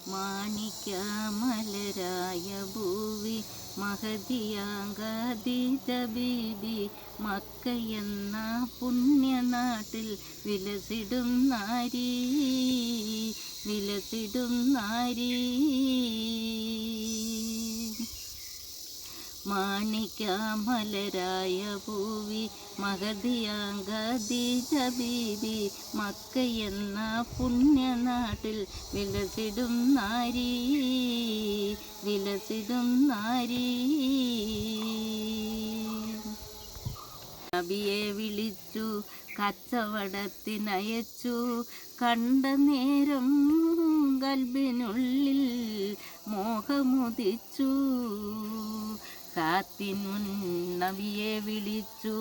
മാണിക്യമലരായ ഭൂവി മഹതിയാങ്കാദീജ ബീബി മക്കയെന്ന പുണ്യനാട്ടിൽ വിലസിടും നാരീ വിലസിടും നാരീ. മാണിക്യമലരായ ഭൂവി മഹതിയാങ്കാദീജ ബീബി മക്കയെന്ന പുണ്യനാട്ടിൽ വിലസിടും നാരീ വിലസിടും നാരീ. നബിയെ വിളിച്ചു കച്ചവടത്തിനയച്ചു, കണ്ട നേരം കൽബിനുള്ളിൽ മോഹമുദിച്ചു. കാത്തിനുൻ നബിയെ വിളിച്ചു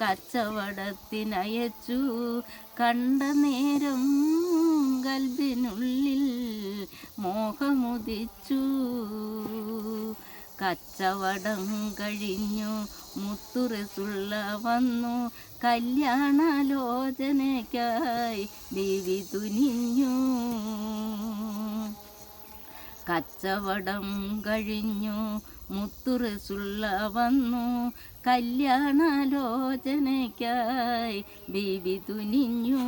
കച്ചവടത്തിനയച്ചു, കണ്ട നേരം കൽബിനുള്ളിൽ മോഹമുദിച്ചു. കച്ചവടം കഴിഞ്ഞു മുത്തു റസൂലുള്ള വന്നു, കല്യാണാലോചനയ്ക്കായി ബീവി തുനിഞ്ഞു. കച്ചവടം കഴിഞ്ഞു മുത്തു റസൂലുള്ള വന്നു, കല്യാണാലോചനയ്ക്കായി ബീവി തുനിഞ്ഞു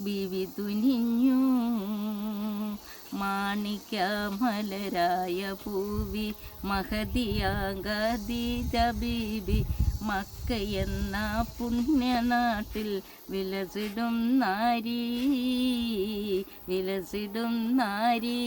ബീവി തുനിഞ്ഞു. മാണിക്യമലരായ ഭൂവി മഹതിയാങ്കാദീജ ബീബി മക്കയെന്ന പുണ്യനാട്ടിൽ വിലസിടും നാരീ വിലസിടും നാരീ.